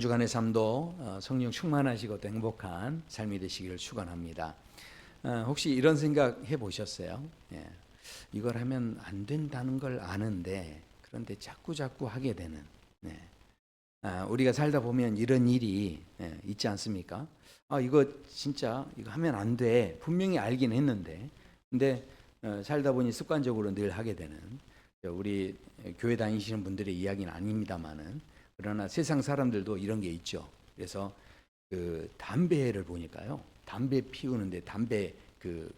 주간의 삶도 성령 충만하시고 또 행복한 삶이 되시기를 축원합니다. 혹시 이런 생각 해보셨어요? 이걸 하면 안 된다는 걸 아는데 그런데 자꾸 하게 되는. 우리가 살다 보면 이런 일이 있지 않습니까? 이거 진짜 이거 하면 안 돼. 분명히 알긴 했는데 근데 살다 보니 습관적으로 늘 하게 되는, 우리 교회 다니시는 분들의 이야기는 아닙니다만은, 그러나 세상 사람들도 이런 게 있죠. 그래서 그 담배를 보니까요, 담배 피우는데 담배 그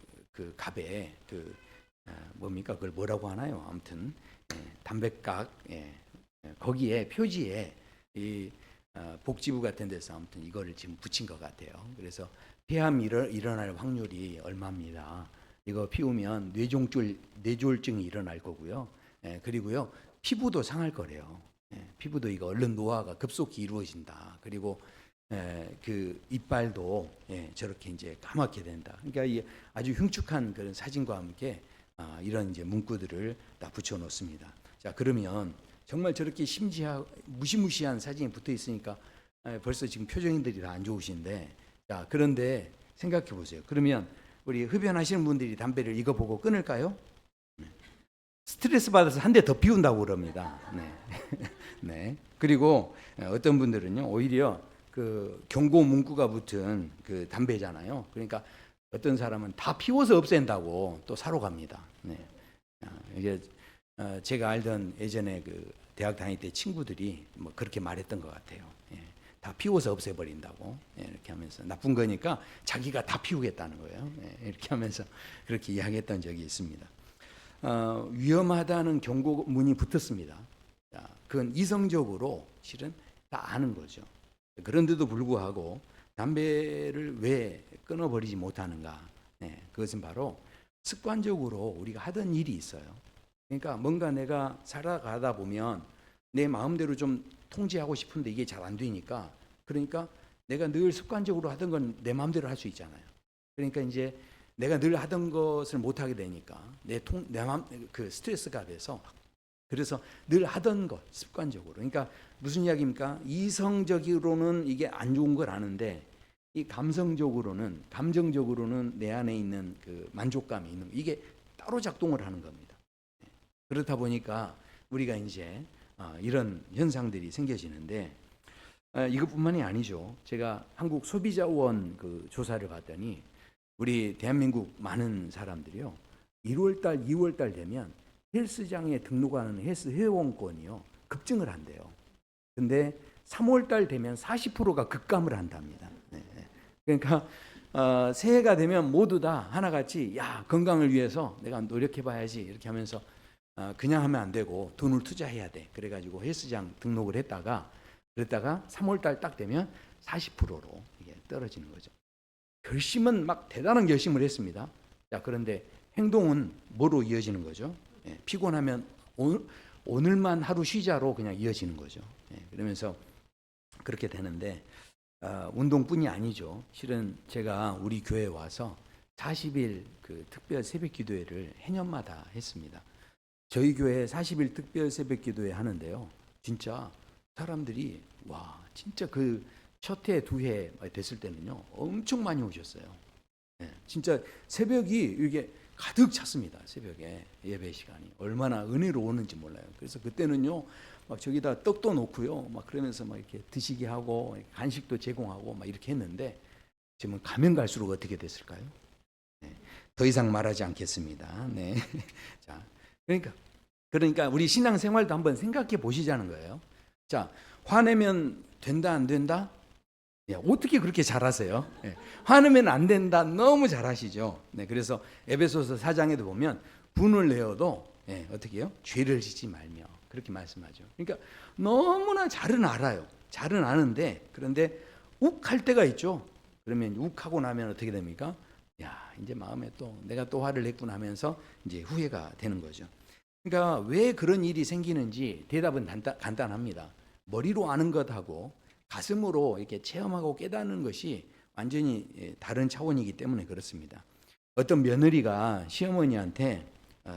갑에 뭡니까, 그걸 뭐라고 하나요? 아무튼 담배각, 거기에 표지에 이 복지부 같은 데서 아무튼 이거를 지금 붙인 것 같아요. 그래서 폐암이 일어날 확률이 얼마입니다. 이거 피우면 뇌졸중이 일어날 거고요. 그리고요, 피부도 상할 거래요. 피부도 이거 얼른 노화가 급속히 이루어진다. 그리고 그 이빨도 저렇게 이제 까맣게 된다. 그러니까 이 아주 흉측한 그런 사진과 함께 이런 이제 문구들을 다 붙여 놓습니다. 자, 그러면 정말 저렇게 무시무시한 사진이 붙어 있으니까 벌써 지금 표정들이 다 안 좋으신데, 자, 그런데 생각해 보세요. 그러면 우리 흡연하시는 분들이 담배를 이거 보고 끊을까요? 스트레스 받아서 한 대 더 피운다고 그럽니다. 네. 그리고 어떤 분들은요, 오히려 그 경고 문구가 붙은 그 담배잖아요. 그러니까 어떤 사람은 다 피워서 없앤다고 또 사러 갑니다. 이게 제가 알던 예전에 그 대학 다닐 때 친구들이 뭐 그렇게 말했던 것 같아요. 다 피워서 없애버린다고, 이렇게 하면서 나쁜 거니까 자기가 다 피우겠다는 거예요. 이렇게 하면서 그렇게 이야기했던 적이 있습니다. 위험하다는 경고문이 붙었습니다. 그건 이성적으로 실은 다 아는 거죠. 그런데도 불구하고 담배를 왜 끊어버리지 못하는가? 그것은 바로 습관적으로 우리가 하던 일이 있어요. 그러니까 뭔가 내가 살아가다 보면 내 마음대로 좀 통제하고 싶은데 이게 잘 안 되니까, 그러니까 내가 늘 습관적으로 하던 건 내 마음대로 할 수 있잖아요. 그러니까 이제 내가 늘 하던 것을 못 하게 되니까 내 마음 그 스트레스가 돼서, 그래서 늘 하던 것 습관적으로. 그러니까 무슨 이야기입니까? 이성적으로는 이게 안 좋은 걸 아는데 이 감정적으로는 내 안에 있는 그 만족감이 있는, 이게 따로 작동을 하는 겁니다. 그렇다 보니까 우리가 이제 이런 현상들이 생겨지는데, 이것뿐만이 아니죠. 제가 한국 소비자원 그 조사를 봤더니 우리 대한민국 많은 사람들이요, 1월달, 2월달 되면 헬스장에 등록하는 헬스 회원권이요 급증을 한대요. 근데 3월달 되면 40%가 급감을 한답니다. 그러니까 새해가 되면 모두 다 하나같이, 야, 건강을 위해서 내가 노력해봐야지 이렇게 하면서 그냥 하면 안 되고 돈을 투자해야 돼. 그래가지고 헬스장 등록을 그랬다가 3월달 딱 되면 40%로 이게 떨어지는 거죠. 결심은 막 대단한 결심을 했습니다. 자, 그런데 행동은 뭐로 이어지는 거죠? 피곤하면 오늘만 하루 쉬자로 그냥 이어지는 거죠. 그러면서 그렇게 되는데, 운동뿐이 아니죠. 실은 제가 우리 교회에 와서 40일 그 특별 새벽 기도회를 해년마다 했습니다. 저희 교회 40일 특별 새벽 기도회 하는데요, 진짜 사람들이 진짜 그 첫 해, 두 해 됐을 때는요 엄청 많이 오셨어요. 진짜 새벽이 이게 가득 찼습니다. 새벽에 예배 시간이 얼마나 은혜로웠는지 몰라요. 그래서 그때는요 막 저기다 떡도 놓고요 막 그러면서 막 이렇게 드시게 하고 간식도 제공하고 막 이렇게 했는데, 지금 가면 갈수록 어떻게 됐을까요? 더 이상 말하지 않겠습니다. 자, 그러니까 우리 신앙 생활도 한번 생각해 보시자는 거예요. 자, 화내면 된다 안 된다? 어떻게 그렇게 잘하세요? 화내면 안 된다 너무 잘하시죠. 그래서 에베소서 4장에도 보면 분을 내어도 어떻게 해요? 죄를 짓지 말며 그렇게 말씀하죠. 그러니까 너무나 잘은 알아요. 잘은 아는데, 그런데 욱할 때가 있죠. 그러면 욱하고 나면 어떻게 됩니까? 이제 마음에 또 내가 또 화를 냈구나 하면서 이제 후회가 되는 거죠. 그러니까 왜 그런 일이 생기는지 대답은 간단합니다. 머리로 아는 것하고 가슴으로 이렇게 체험하고 깨닫는 것이 완전히 다른 차원이기 때문에 그렇습니다. 어떤 며느리가 시어머니한테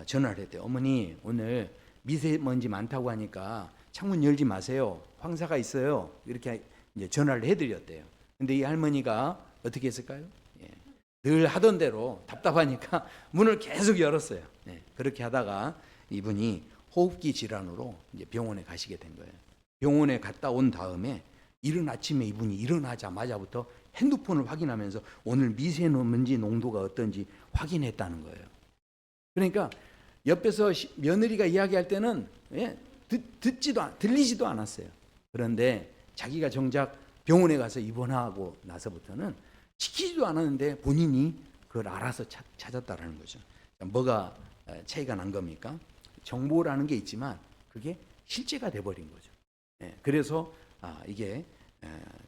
전화를 했대요. 어머니, 오늘 미세먼지 많다고 하니까 창문 열지 마세요. 황사가 있어요. 이렇게 이제 전화를 해드렸대요. 근데 이 할머니가 어떻게 했을까요? 예, 늘 하던 대로 답답하니까 문을 계속 열었어요. 예, 그렇게 하다가 이분이 호흡기 질환으로 이제 병원에 가시게 된 거예요. 병원에 갔다 온 다음에 이른 아침에 이분이 일어나자마자부터 핸드폰을 확인하면서 오늘 미세먼지 농도가 어떤지 확인했다는 거예요. 그러니까 옆에서 며느리가 이야기할 때는 들리지도 않았어요. 그런데 자기가 정작 병원에 가서 입원하고 나서부터는 시키지도 않았는데 본인이 그걸 알아서 찾았다라는 거죠. 뭐가 차이가 난 겁니까? 정보라는 게 있지만 그게 실제가 돼버린 거죠. 그래서 이게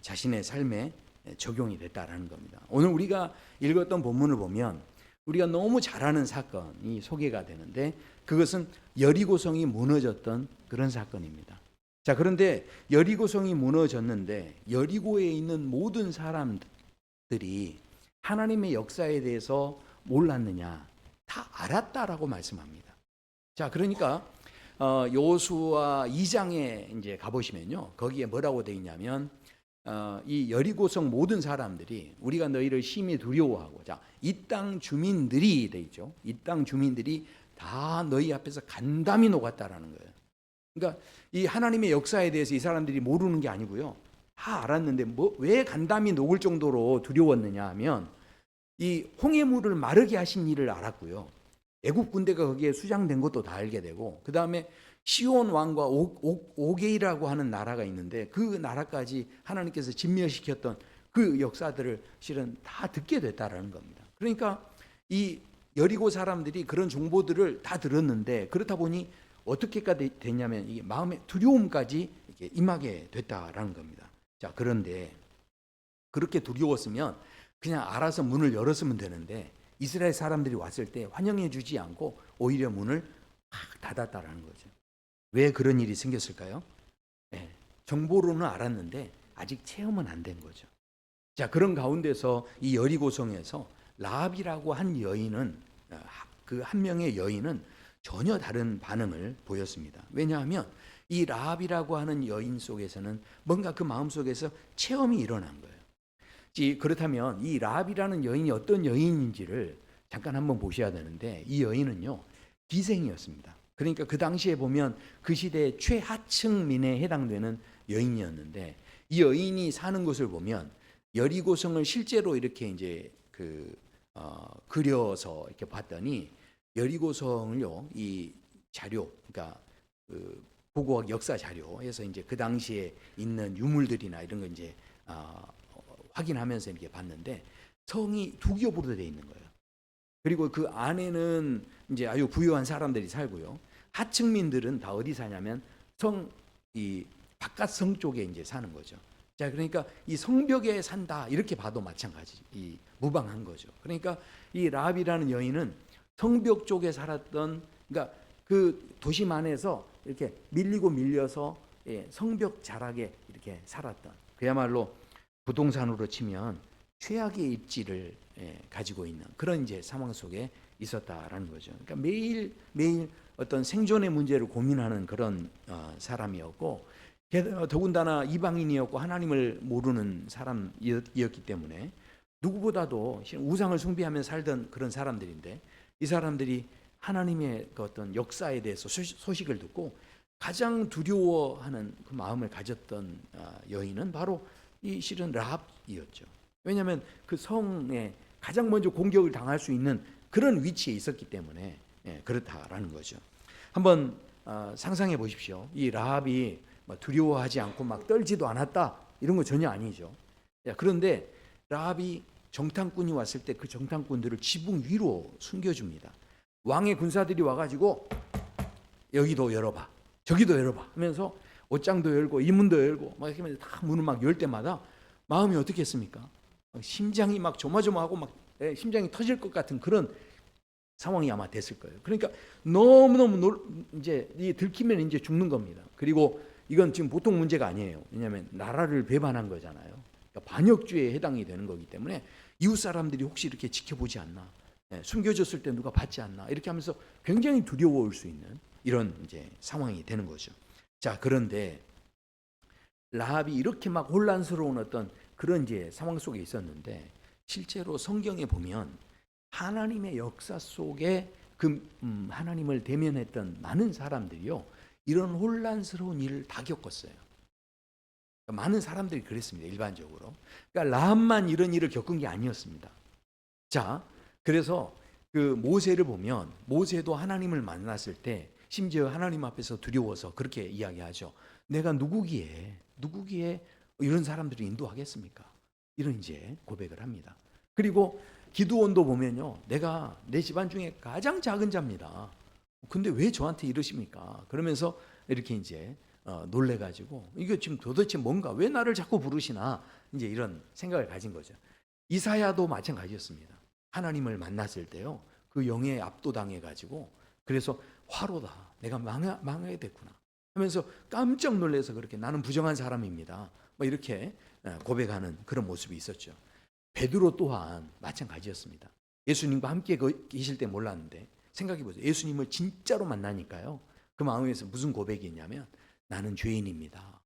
자신의 삶에 적용이 됐다라는 겁니다. 오늘 우리가 읽었던 본문을 보면 우리가 너무 잘 아는 사건이 소개가 되는데 그것은 여리고성이 무너졌던 그런 사건입니다. 자, 그런데 여리고성이 무너졌는데 여리고에 있는 모든 사람들이 하나님의 역사에 대해서 몰랐느냐? 다 알았다라고 말씀합니다. 자, 그러니까 여호수아 2장에 이제 가보시면요, 거기에 뭐라고 되어 있냐면 이 여리고성 모든 사람들이 우리가 너희를 심히 두려워하고, 자, 이 땅 주민들이 돼 있죠. 이 땅 주민들이 다 너희 앞에서 간담이 녹았다라는 거예요. 그러니까 이 하나님의 역사에 대해서 이 사람들이 모르는 게 아니고요, 다 알았는데 왜 간담이 녹을 정도로 두려웠느냐 하면 이 홍해물을 마르게 하신 일을 알았고요, 애국 군대가 거기에 수장된 것도 다 알게 되고, 그 다음에 시온 왕과 오게이라고 하는 나라가 있는데 그 나라까지 하나님께서 진멸시켰던 그 역사들을 실은 다 듣게 됐다라는 겁니다. 그러니까 이 여리고 사람들이 그런 정보들을 다 들었는데, 그렇다 보니 어떻게까지 됐냐면 이게 마음의 두려움까지 이렇게 임하게 됐다라는 겁니다. 자, 그런데 그렇게 두려웠으면 그냥 알아서 문을 열었으면 되는데 이스라엘 사람들이 왔을 때 환영해 주지 않고 오히려 문을 막 닫았다라는 거죠. 왜 그런 일이 생겼을까요? 네, 정보로는 알았는데 아직 체험은 안 된 거죠. 자, 그런 가운데서 이 여리고성에서 라합이라고 한 여인은, 그 한 명의 여인은 전혀 다른 반응을 보였습니다. 왜냐하면 이 라합이라고 하는 여인 속에서는 뭔가 그 마음 속에서 체험이 일어난 거예요. 그렇다면 이 라합이라는 여인이 어떤 여인인지를 잠깐 한번 보셔야 되는데, 이 여인은요, 기생이었습니다. 그러니까 그 당시에 보면 그 시대의 최하층민에 해당되는 여인이었는데, 이 여인이 사는 곳을 보면 여리고성을 실제로 이렇게 이제 그려서 이렇게 봤더니 여리고성을요, 이 자료, 그러니까 고고학 역사 자료에서 이제 그 당시에 있는 유물들이나 이런 거 이제 확인하면서 이렇게 봤는데 성이 두 겹으로 되어 있는 거예요. 그리고 그 안에는 이제 아주 부유한 사람들이 살고요, 하층민들은 다 어디 사냐면 이 바깥 성 쪽에 이제 사는 거죠. 자, 그러니까 이 성벽에 산다 이렇게 봐도 마찬가지, 이 무방한 거죠. 그러니까 이 라합이라는 여인은 성벽 쪽에 살았던, 그러니까 그 도심 안에서 이렇게 밀려서 성벽 자락에 이렇게 살았던, 그야말로 부동산으로 치면 최악의 입지를 가지고 있는 그런 이제 상황 속에 있었다라는 거죠. 그러니까 매일 어떤 생존의 문제를 고민하는 그런 사람이었고, 더군다나 이방인이었고 하나님을 모르는 사람이었기 때문에 누구보다도 우상을 숭배하며 살던 그런 사람들인데, 이 사람들이 하나님의 그 어떤 역사에 대해서 소식을 듣고 가장 두려워하는 그 마음을 가졌던 여인은 바로 이 실은 라합이었죠. 왜냐하면 그 성에 가장 먼저 공격을 당할 수 있는 그런 위치에 있었기 때문에 그렇다라는 거죠. 한번 상상해 보십시오. 이 라합이 두려워하지 않고 막 떨지도 않았다 이런 거 전혀 아니죠. 그런데 라합이 정탐꾼이 왔을 때 그 정탐꾼들을 지붕 위로 숨겨줍니다. 왕의 군사들이 와가지고 여기도 열어봐, 저기도 열어봐 하면서 옷장도 열고 이 문도 열고 막 이렇게 하면서 다 문을 막 열 때마다 마음이 어떻겠습니까? 심장이 막 조마조마하고 막 심장이 터질 것 같은 그런 상황이 아마 됐을 거예요. 그러니까 너무너무 이제 들키면 이제 죽는 겁니다. 그리고 이건 지금 보통 문제가 아니에요. 왜냐하면 나라를 배반한 거잖아요. 그러니까 반역죄에 해당이 되는 거기 때문에 이웃 사람들이 혹시 이렇게 지켜보지 않나, 숨겨졌을 때 누가 받지 않나 이렇게 하면서 굉장히 두려워올 수 있는 이런 이제 상황이 되는 거죠. 자, 그런데 라합이 이렇게 막 혼란스러운 어떤 그런 이제 상황 속에 있었는데, 실제로 성경에 보면 하나님의 역사 속에 하나님을 대면했던 많은 사람들이요, 이런 혼란스러운 일을 다 겪었어요. 그러니까 많은 사람들이 그랬습니다, 일반적으로. 그러니까 라합만 이런 일을 겪은 게 아니었습니다. 자, 그래서 그 모세를 보면, 모세도 하나님을 만났을 때 심지어 하나님 앞에서 두려워서 그렇게 이야기하죠. 내가 누구기에 이런 사람들을 인도하겠습니까? 이런 이제 고백을 합니다. 그리고 기드온도 보면요, 내가 내 집안 중에 가장 작은 자입니다. 근데 왜 저한테 이러십니까? 그러면서 이렇게 이제 놀래가지고, 이게 지금 도대체 뭔가, 왜 나를 자꾸 부르시나, 이제 이런 생각을 가진 거죠. 이사야도 마찬가지였습니다. 하나님을 만났을 때요, 그 영에 압도당해가지고, 그래서 화로다, 내가 망하게 됐구나 하면서 깜짝 놀라서 그렇게, 나는 부정한 사람입니다, 뭐 이렇게 고백하는 그런 모습이 있었죠. 베드로 또한 마찬가지였습니다. 예수님과 함께 계실 때 몰랐는데, 생각해 보세요. 예수님을 진짜로 만나니까요, 그 마음에서 무슨 고백이 있냐면, 나는 죄인입니다,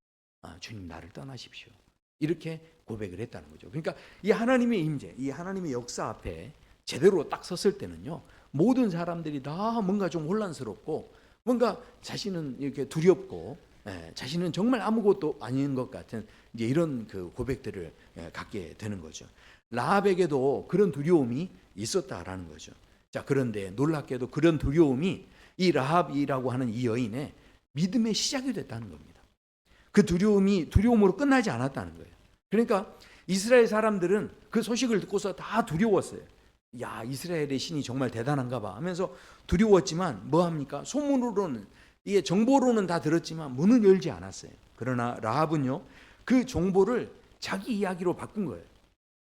주님 나를 떠나십시오, 이렇게 고백을 했다는 거죠. 그러니까 이 하나님의 임재, 이 하나님의 역사 앞에 제대로 딱 섰을 때는요, 모든 사람들이 다 뭔가 좀 혼란스럽고, 뭔가 자신은 이렇게 두렵고, 자신은 정말 아무것도 아닌 것 같은 이제 이런 그 고백들을 갖게 되는 거죠. 라합에게도 그런 두려움이 있었다라는 거죠. 자, 그런데 놀랍게도 그런 두려움이 이 라합이라고 하는 이 여인의 믿음의 시작이 됐다는 겁니다. 그 두려움으로 끝나지 않았다는 거예요. 그러니까 이스라엘 사람들은 그 소식을 듣고서 다 두려웠어요. 야, 이스라엘의 신이 정말 대단한가 봐 하면서 두려웠지만, 뭐 합니까? 소문으로는, 이게 정보로는 다 들었지만 문을 열지 않았어요. 그러나 라합은요, 그 정보를 자기 이야기로 바꾼 거예요.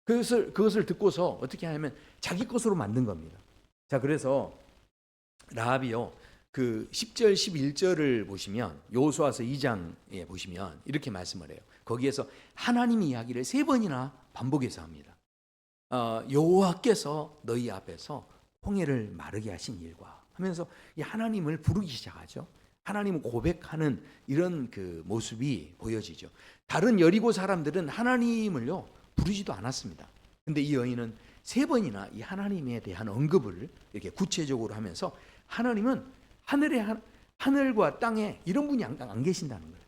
그것을 듣고서 어떻게 하냐면 자기 것으로 만든 겁니다. 자, 그래서 라합이요, 그 10절 11절을 보시면, 여호수아서 2장에 보시면 이렇게 말씀을 해요. 거기에서 하나님 이야기를 3번이나 반복해서 합니다. 여호와께서 너희 앞에서 홍해를 마르게 하신 일과 하면서 이 하나님을 부르기 시작하죠. 하나님을 고백하는 이런 그 모습이 보여지죠. 다른 여리고 사람들은 하나님을요 부르지도 않았습니다. 근데 이 여인은 3번이나 이 하나님에 대한 언급을 이렇게 구체적으로 하면서, 하나님은 하늘과 땅에 이런 분이 안 계신다는 거예요.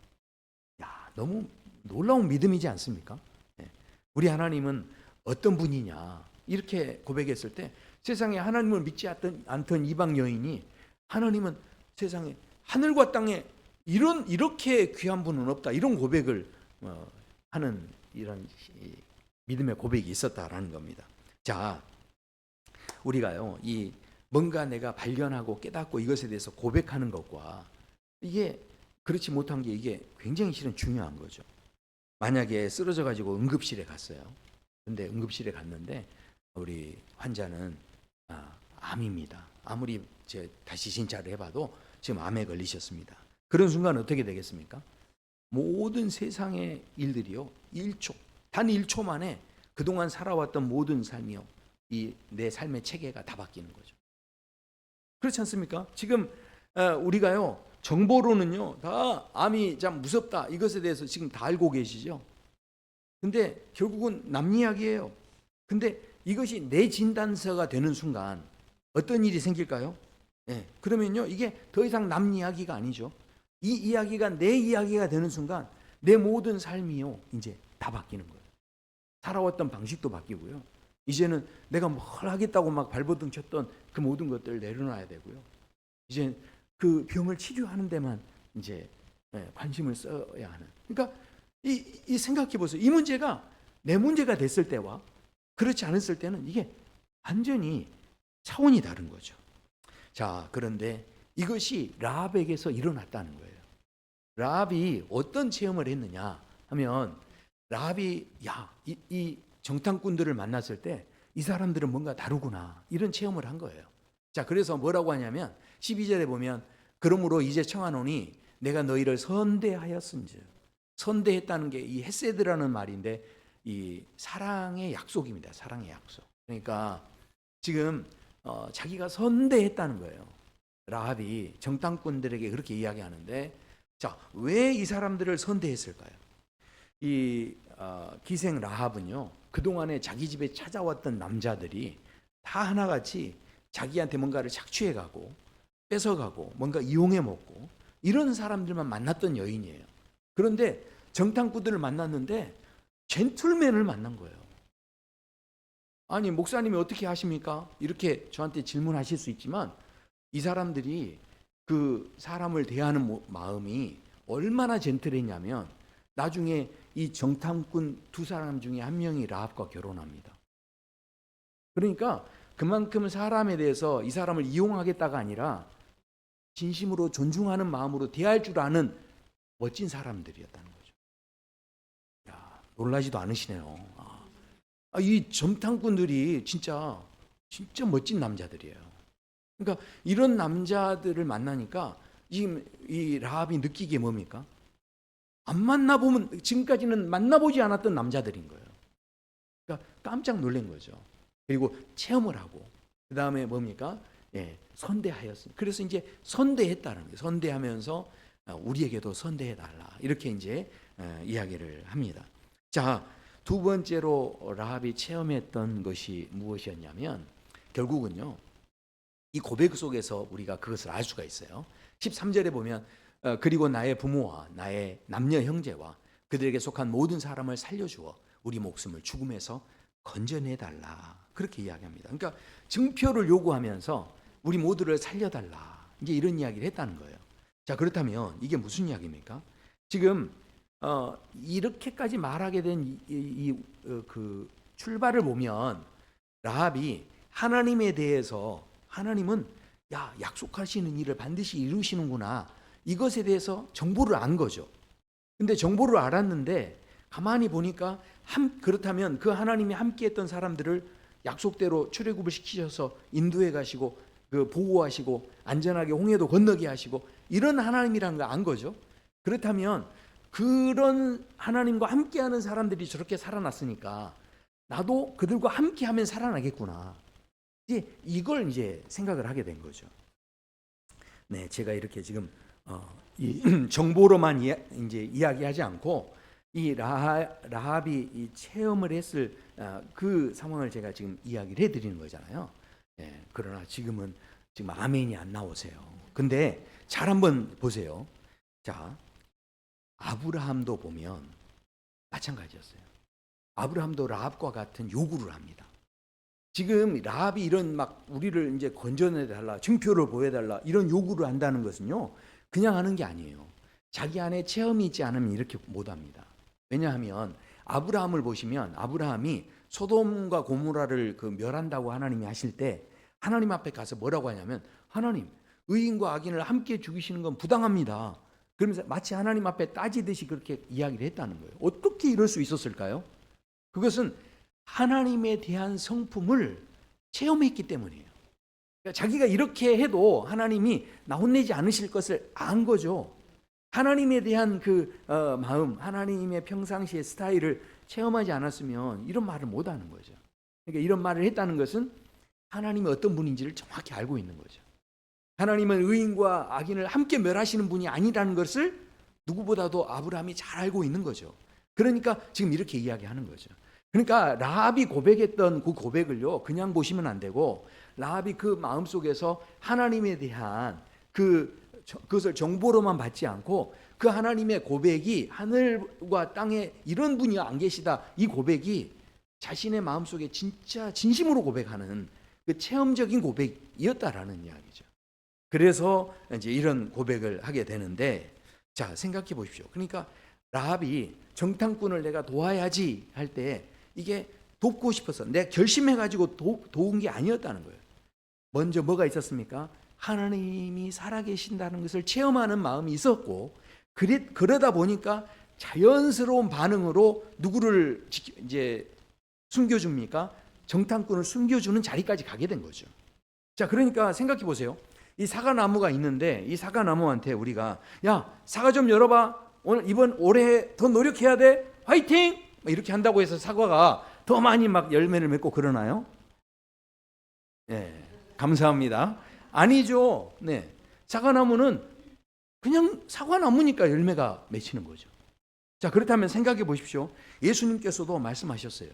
야, 너무 놀라운 믿음이지 않습니까? 우리 하나님은 어떤 분이냐, 이렇게 고백했을 때, 세상에 하나님을 믿지 않던 이방 여인이, 하나님은 세상에 하늘과 땅에 이렇게 귀한 분은 없다, 이런 고백을 하는 이런 믿음의 고백이 있었다라는 겁니다. 자, 우리가요, 이 뭔가 내가 발견하고 깨닫고 이것에 대해서 고백하는 것과, 이게 그렇지 못한 게, 이게 굉장히 실은 중요한 거죠. 만약에 쓰러져 가지고 응급실에 갔어요. 근데 응급실에 갔는데 우리 환자는 암입니다. 아무리 다시 진찰을 해봐도 지금 암에 걸리셨습니다. 그런 순간 어떻게 되겠습니까? 모든 세상의 일들이요, 단 1초 만에 그동안 살아왔던 모든 삶이요, 이 내 삶의 체계가 다 바뀌는 거죠. 그렇지 않습니까? 지금 우리가요, 정보로는요 다 암이 참 무섭다, 이것에 대해서 지금 다 알고 계시죠? 근데 결국은 남 이야기예요. 근데 이것이 내 진단서가 되는 순간 어떤 일이 생길까요? 그러면요, 이게 더 이상 남 이야기가 아니죠. 이 이야기가 내 이야기가 되는 순간 내 모든 삶이요, 이제 다 바뀌는 거예요. 살아왔던 방식도 바뀌고요. 이제는 내가 뭘 하겠다고 막 발버둥 쳤던 그 모든 것들을 내려놔야 되고요. 이제 그 병을 치료하는 데만 이제 관심을 써야 하는. 그러니까 이 생각해 보세요. 이 문제가 내 문제가 됐을 때와 그렇지 않았을 때는 이게 완전히 차원이 다른 거죠. 자, 그런데 이것이 라합에게서 일어났다는 거예요. 라합이 어떤 체험을 했느냐 하면, 라합이 이 정탐꾼들을 만났을 때 이 사람들은 뭔가 다르구나, 이런 체험을 한 거예요. 자, 그래서 뭐라고 하냐면 12절에 보면, 그러므로 이제 청하노니 내가 너희를 선대하였은즉. 선대했다는 게 이 헤세드라는 말인데, 이 사랑의 약속입니다. 사랑의 약속. 그러니까 지금 자기가 선대했다는 거예요. 라합이 정탐꾼들에게 그렇게 이야기하는데, 자, 왜 이 사람들을 선대했을까요? 이 기생 라합은요, 그동안에 자기 집에 찾아왔던 남자들이 다 하나같이 자기한테 뭔가를 착취해가고 뺏어가고 뭔가 이용해 먹고 이런 사람들만 만났던 여인이에요. 그런데 정탐꾼들을 만났는데 젠틀맨을 만난 거예요. 아니, 목사님이 어떻게 하십니까? 이렇게 저한테 질문하실 수 있지만 이 사람들이 그 사람을 대하는 마음이 얼마나 젠틀했냐면 나중에 이 정탐꾼 두 사람 중에 한 명이 라합과 결혼합니다. 그러니까 그만큼 사람에 대해서 이 사람을 이용하겠다가 아니라 진심으로 존중하는 마음으로 대할 줄 아는 멋진 사람들이었다는 거죠. 야, 놀라지도 않으시네요. 이 정탐꾼들이 진짜 멋진 남자들이에요. 그러니까 이런 남자들을 만나니까 이 라합이 느끼게 뭡니까? 안 만나보면, 지금까지는 만나보지 않았던 남자들인 거예요. 그러니까 깜짝 놀란 거죠. 그리고 체험을 하고 그 다음에 뭡니까? 선대하였습니다. 그래서 이제 선대했다는 거예요. 선대하면서 우리에게도 선대해달라, 이렇게 이제 이야기를 합니다. 자, 두 번째로 라합이 체험했던 것이 무엇이었냐면 결국은요, 이 고백 속에서 우리가 그것을 알 수가 있어요. 13절에 보면 그리고 나의 부모와 나의 남녀 형제와 그들에게 속한 모든 사람을 살려주어 우리 목숨을 죽음에서 건져내달라, 그렇게 이야기합니다. 그러니까 증표를 요구하면서 우리 모두를 살려달라, 이제 이런 이야기를 했다는 거예요. 자, 그렇다면 이게 무슨 이야기입니까? 지금 이렇게까지 말하게 된 그 출발을 보면 라합이 하나님에 대해서, 하나님은 약속하시는 일을 반드시 이루시는구나, 이것에 대해서 정보를 안 거죠. 근데 정보를 알았는데 가만히 보니까 그렇다면 그 하나님이 함께했던 사람들을 약속대로 출애굽을 시키셔서 인도해 가시고 그 보호하시고 안전하게 홍해도 건너게 하시고 이런 하나님이라는 걸 안 거죠. 그렇다면 그런 하나님과 함께하는 사람들이 저렇게 살아났으니까 나도 그들과 함께하면 살아나겠구나, 이걸 이제 생각을 하게 된 거죠. 네, 제가 이렇게 지금 이 정보로만 이제 이야기하지 않고 이 라합이 이 체험을 했을 그 상황을 제가 지금 이야기를 해드리는 거잖아요. 그러나 지금 아멘이 안 나오세요. 근데 잘 한번 보세요. 자, 아브라함도 보면 마찬가지였어요. 아브라함도 라합과 같은 요구를 합니다. 지금 라합이 이런 막 우리를 이제 건져내달라, 증표를 보여달라, 이런 요구를 한다는 것은요, 그냥 하는 게 아니에요. 자기 안에 체험이 있지 않으면 이렇게 못합니다. 왜냐하면 아브라함을 보시면 아브라함이 소돔과 고모라를 멸한다고 하나님이 하실 때 하나님 앞에 가서 뭐라고 하냐면, 하나님, 의인과 악인을 함께 죽이시는 건 부당합니다. 그러면서 마치 하나님 앞에 따지듯이 그렇게 이야기를 했다는 거예요. 어떻게 이럴 수 있었을까요? 그것은 하나님에 대한 성품을 체험했기 때문이에요. 그러니까 자기가 이렇게 해도 하나님이 나 혼내지 않으실 것을 안 거죠. 하나님에 대한 그 마음, 하나님의 평상시의 스타일을 체험하지 않았으면 이런 말을 못 하는 거죠. 그러니까 이런 말을 했다는 것은 하나님이 어떤 분인지를 정확히 알고 있는 거죠. 하나님은 의인과 악인을 함께 멸하시는 분이 아니라는 것을 누구보다도 아브라함이 잘 알고 있는 거죠. 그러니까 지금 이렇게 이야기하는 거죠. 그러니까 라합이 고백했던 그 고백을요, 그냥 보시면 안 되고 라합이 그 마음속에서 하나님에 대한 그것을 정보로만 받지 않고 그 하나님의 고백이 하늘과 땅에 이런 분이 안 계시다, 이 고백이 자신의 마음속에 진짜 진심으로 고백하는 그 체험적인 고백이었다라는 이야기죠. 그래서 이제 이런 고백을 하게 되는데, 자, 생각해 보십시오. 그러니까 라합이 정탐꾼을 내가 도와야지 할 때 이게 돕고 싶어서 내가 결심해 가지고 도운 게 아니었다는 거예요. 먼저 뭐가 있었습니까? 하나님이 살아계신다는 것을 체험하는 마음이 있었고, 그러다 보니까 자연스러운 반응으로 누구를 이제 숨겨줍니까? 정탐꾼을 숨겨주는 자리까지 가게 된 거죠. 자, 그러니까 생각해 보세요. 이 사과나무가 있는데 이 사과나무한테 우리가 사과 좀 열어봐, 이번 올해 더 노력해야 돼, 화이팅! 이렇게 한다고 해서 사과가 더 많이 막 열매를 맺고 그러나요? 네, 감사합니다. 아니죠. 네, 사과나무는 그냥 사과나무니까 열매가 맺히는 거죠. 자, 그렇다면 생각해 보십시오. 예수님께서도 말씀하셨어요.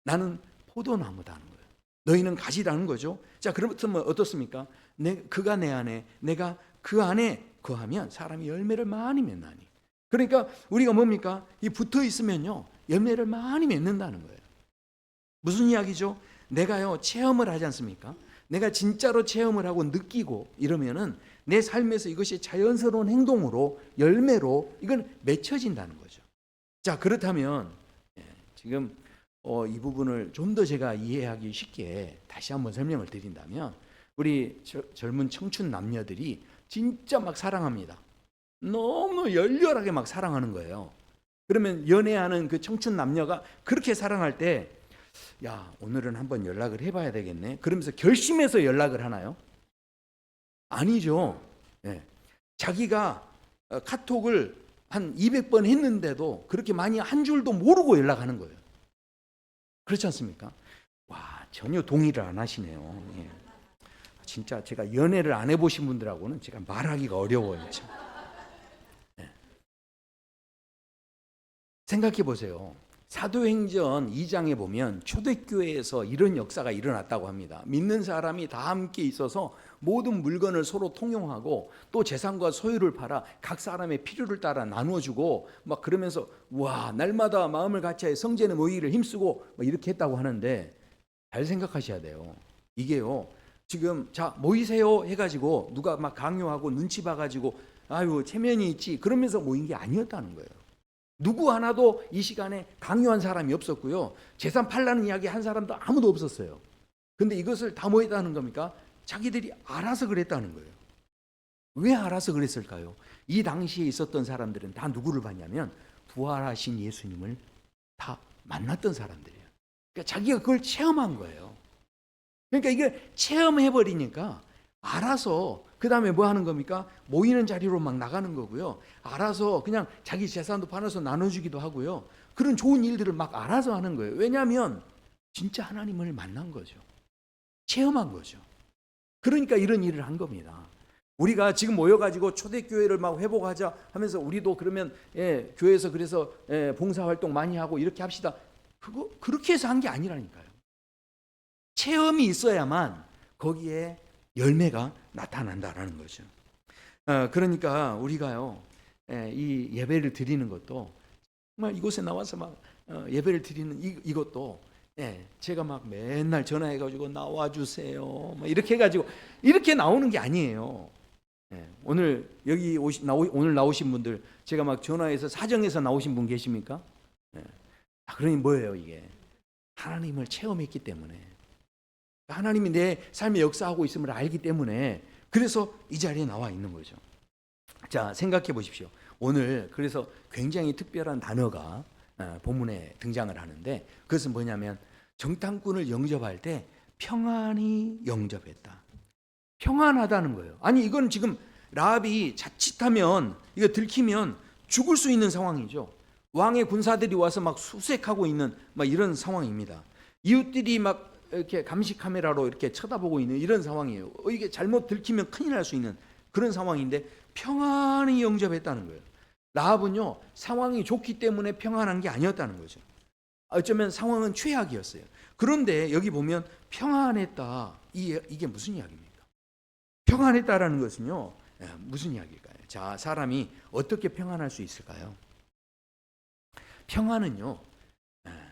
나는 포도나무다는 거예요. 너희는 가지라는 거죠. 자, 그렇다면 어떻습니까? 그가 내 안에, 내가 그 안에 거하면 사람이 열매를 많이 맺나니. 그러니까 우리가 뭡니까? 이 붙어 있으면요, 열매를 많이 맺는다는 거예요. 무슨 이야기죠? 내가요, 체험을 하지 않습니까? 내가 진짜로 체험을 하고 느끼고 이러면은 내 삶에서 이것이 자연스러운 행동으로, 열매로 이건 맺혀진다는 거죠. 자, 그렇다면 지금 이 부분을 좀 더 제가 이해하기 쉽게 다시 한번 설명을 드린다면, 우리 젊은 청춘 남녀들이 진짜 막 사랑합니다. 너무 열렬하게 막 사랑하는 거예요. 그러면 연애하는 그 청춘 남녀가 그렇게 사랑할 때, 야, 오늘은 한번 연락을 해봐야 되겠네, 그러면서 결심해서 연락을 하나요? 아니죠. 네. 자기가 카톡을 한 200번 했는데도 그렇게 많이 한 줄도 모르고 연락하는 거예요. 그렇지 않습니까? 와, 전혀 동의를 안 하시네요. 예. 진짜 제가 연애를 안 해보신 분들하고는 제가 말하기가 어려워요. 참. 예. 생각해 보세요. 사도행전 2장에 보면 초대교회에서 이런 역사가 일어났다고 합니다. 믿는 사람이 다 함께 있어서 모든 물건을 서로 통용하고 또 재산과 소유를 팔아 각 사람의 필요를 따라 나누어주고 막 그러면서 와, 날마다 마음을 같이하여 성전에 모이기를 힘쓰고 막 이렇게 했다고 하는데, 잘 생각하셔야 돼요. 이게요, 지금 자 모이세요 해가지고 누가 막 강요하고 눈치 봐가지고 아유 체면이 있지 그러면서 모인 게 아니었다는 거예요. 누구 하나도 이 시간에 강요한 사람이 없었고요. 재산 팔라는 이야기 한 사람도 아무도 없었어요. 근데 이것을 다 뭐 했다는 겁니까? 자기들이 알아서 그랬다는 거예요. 왜 알아서 그랬을까요? 이 당시에 있었던 사람들은 다 누구를 봤냐면 부활하신 예수님을 다 만났던 사람들이에요. 그러니까 자기가 그걸 체험한 거예요. 그러니까 이게 체험해버리니까 알아서 그 다음에 뭐 하는 겁니까? 모이는 자리로 막 나가는 거고요. 알아서 그냥 자기 재산도 팔아서 나눠주기도 하고요. 그런 좋은 일들을 막 알아서 하는 거예요. 왜냐하면 진짜 하나님을 만난 거죠. 체험한 거죠. 그러니까 이런 일을 한 겁니다. 우리가 지금 모여가지고 초대교회를 막 회복하자 하면서 우리도 그러면 교회에서 그래서 봉사활동 많이 하고 이렇게 합시다. 그거 그렇게 해서 한 게 아니라니까요. 체험이 있어야만 거기에 열매가 나타난다라는 거죠. 그러니까 우리가요, 이 예배를 드리는 것도 정말 이곳에 나와서 막 예배를 드리는 이것도 제가 막 맨날 전화해가지고 나와주세요, 막 이렇게 해가지고 이렇게 나오는 게 아니에요. 오늘 여기 오늘 나오신 분들 제가 막 전화해서 사정해서 나오신 분 계십니까? 그러니 뭐예요 이게? 하나님을 체험했기 때문에, 하나님이 내 삶에 역사하고 있음을 알기 때문에 그래서 이 자리에 나와 있는 거죠. 자, 생각해 보십시오. 오늘 그래서 굉장히 특별한 단어가 본문에 등장을 하는데, 그것은 뭐냐면 정탐꾼을 영접할 때 평안히 영접했다. 평안하다는 거예요. 아니 이건 지금 라합이 자칫하면 이거 들키면 죽을 수 있는 상황이죠. 왕의 군사들이 와서 막 수색하고 있는 막 이런 상황입니다. 이웃들이 막 이렇게 감시 카메라로 이렇게 쳐다보고 있는 이런 상황이에요. 이게 잘못 들키면 큰일 날 수 있는 그런 상황인데 평안히 영접했다는 거예요. 라합은요, 상황이 좋기 때문에 평안한 게 아니었다는 거죠. 어쩌면 상황은 최악이었어요. 그런데 여기 보면 평안했다. 이게 무슨 이야기입니까? 평안했다라는 것은요, 무슨 이야기일까요? 자, 사람이 어떻게 평안할 수 있을까요? 평안은요,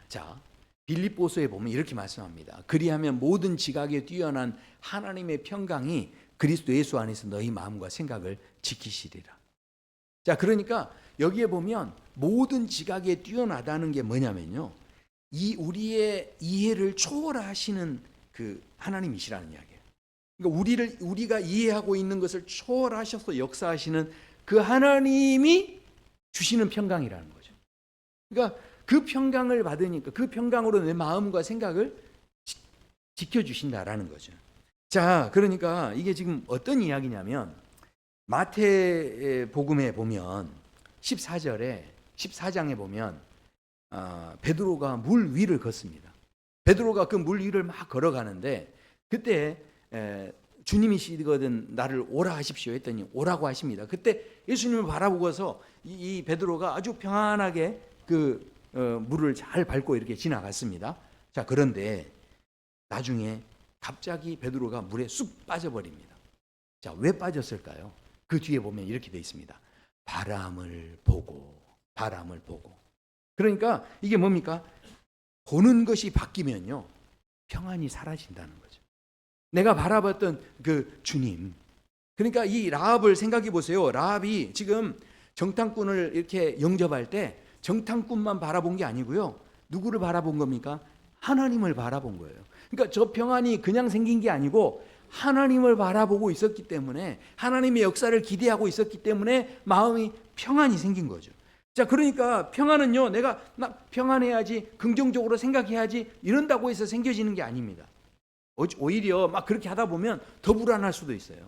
자, 빌립보서에 보면 이렇게 말씀합니다. 그리하면 모든 지각에 뛰어난 하나님의 평강이 그리스도 예수 안에서 너희 마음과 생각을 지키시리라. 자, 그러니까 여기에 보면 모든 지각에 뛰어나다는 게 뭐냐면요, 이 우리의 이해를 초월하시는 그 하나님이시라는 이야기예요. 그러니까 우리가 이해하고 있는 것을 초월하셔서 역사하시는 그 하나님이 주시는 평강이라는 거죠. 그러니까 그 평강을 받으니까 그 평강으로 내 마음과 생각을 지켜주신다라는 거죠. 자, 그러니까 이게 지금 어떤 이야기냐면 마태복음에 보면 14장에 보면 베드로가 물 위를 걷습니다. 베드로가 그 물 위를 막 걸어가는데 그때 주님이시거든 나를 오라 하십시오 했더니 오라고 하십니다. 그때 예수님을 바라보고서 이 베드로가 아주 평안하게 물을 잘 밟고 이렇게 지나갔습니다. 자, 그런데 나중에 갑자기 베드로가 물에 쑥 빠져버립니다. 자, 왜 빠졌을까요? 그 뒤에 보면 이렇게 되어 있습니다. 바람을 보고. 그러니까 이게 뭡니까? 보는 것이 바뀌면요, 평안이 사라진다는 거죠. 내가 바라봤던 그 주님. 그러니까 이 라합을 생각해 보세요. 라합이 지금 정탐꾼을 이렇게 영접할 때 정탐꾼만 바라본 게 아니고요. 누구를 바라본 겁니까? 하나님을 바라본 거예요. 그러니까 저 평안이 그냥 생긴 게 아니고 하나님을 바라보고 있었기 때문에, 하나님의 역사를 기대하고 있었기 때문에 마음이 평안이 생긴 거죠. 자, 그러니까 평안은요, 내가 평안해야지, 긍정적으로 생각해야지 이런다고 해서 생겨지는 게 아닙니다. 오히려 막 그렇게 하다 보면 더 불안할 수도 있어요.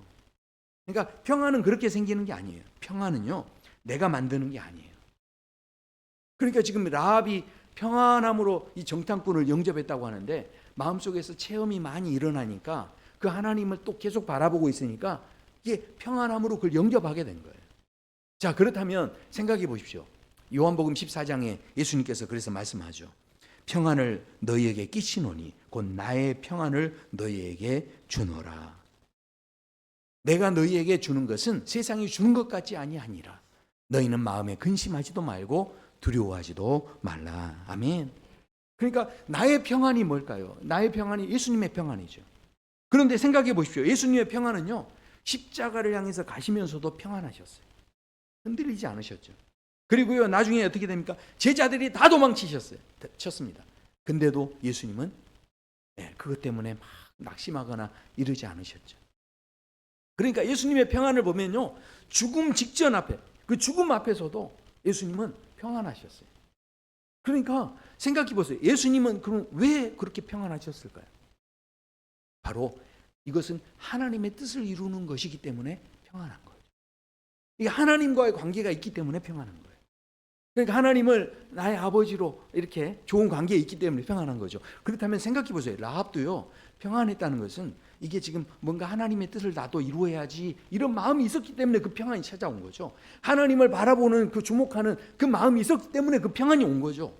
그러니까 평안은 그렇게 생기는 게 아니에요. 평안은요, 내가 만드는 게 아니에요. 그러니까 지금 라합이 평안함으로 이 정탐꾼을 영접했다고 하는데, 마음속에서 체험이 많이 일어나니까 그 하나님을 또 계속 바라보고 있으니까 이게 평안함으로 그걸 영접하게 된 거예요. 자, 그렇다면 생각해 보십시오. 요한복음 14장에 예수님께서 그래서 말씀하죠. 평안을 너희에게 끼치노니 곧 나의 평안을 너희에게 주노라. 내가 너희에게 주는 것은 세상이 주는 것 같지 아니하니라. 너희는 마음에 근심하지도 말고 두려워하지도 말라. 아멘. 그러니까 나의 평안이 뭘까요? 나의 평안이 예수님의 평안이죠. 그런데 생각해 보십시오. 예수님의 평안은요, 십자가를 향해서 가시면서도 평안하셨어요. 흔들리지 않으셨죠. 그리고요, 나중에 어떻게 됩니까? 제자들이 다 도망치셨습니다. 근데도 예수님은 그것 때문에 막 낙심하거나 이러지 않으셨죠. 그러니까 예수님의 평안을 보면요, 죽음 직전 앞에, 그 죽음 앞에서도 예수님은 평안하셨어요. 그러니까 생각해 보세요. 예수님은 그럼 왜 그렇게 평안하셨을까요? 바로 이것은 하나님의 뜻을 이루는 것이기 때문에 평안한 거예요. 이게 하나님과의 관계가 있기 때문에 평안한 거예요. 그러니까 하나님을 나의 아버지로 이렇게 좋은 관계에 있기 때문에 평안한 거죠. 그렇다면 생각해 보세요. 라합도요, 평안했다는 것은 이게 지금 뭔가 하나님의 뜻을 나도 이루어야지 이런 마음이 있었기 때문에 그 평안이 찾아온 거죠. 하나님을 바라보는 그 주목하는 그 마음이 있었기 때문에 그 평안이 온 거죠.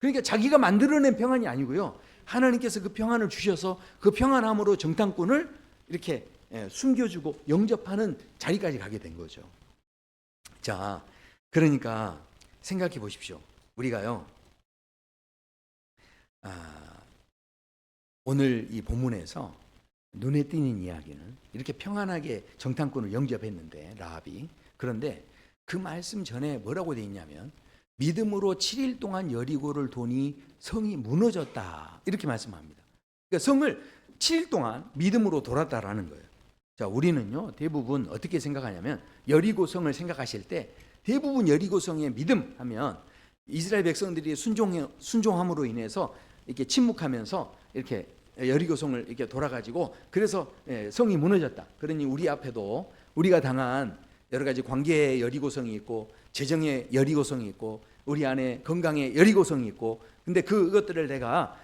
그러니까 자기가 만들어낸 평안이 아니고요, 하나님께서 그 평안을 주셔서 그 평안함으로 정탐꾼을 이렇게 숨겨주고 영접하는 자리까지 가게 된 거죠. 자, 그러니까 생각해 보십시오. 우리가요, 오늘 이 본문에서 눈에 띄는 이야기는 이렇게 평안하게 정탐꾼을 영접했는데 라합이, 그런데 그 말씀 전에 뭐라고 되어 있냐면 믿음으로 7일 동안 여리고를 도니 성이 무너졌다, 이렇게 말씀합니다. 그러니까 성을 7일 동안 믿음으로 돌았다라는 거예요. 자, 우리는요, 대부분 어떻게 생각하냐면 여리고 성을 생각하실 때 대부분 여리고 성의 믿음 하면 이스라엘 백성들이 순종함으로 인해서 이렇게 침묵하면서 이렇게 여리고 성을 이렇게 돌아가지고, 그래서 성이 무너졌다. 그러니 우리 앞에도 우리가 당한 여러 가지 관계의 여리고성이 있고, 재정의 여리고성이 있고, 우리 안에 건강의 여리고성이 있고, 근데 그것들을 내가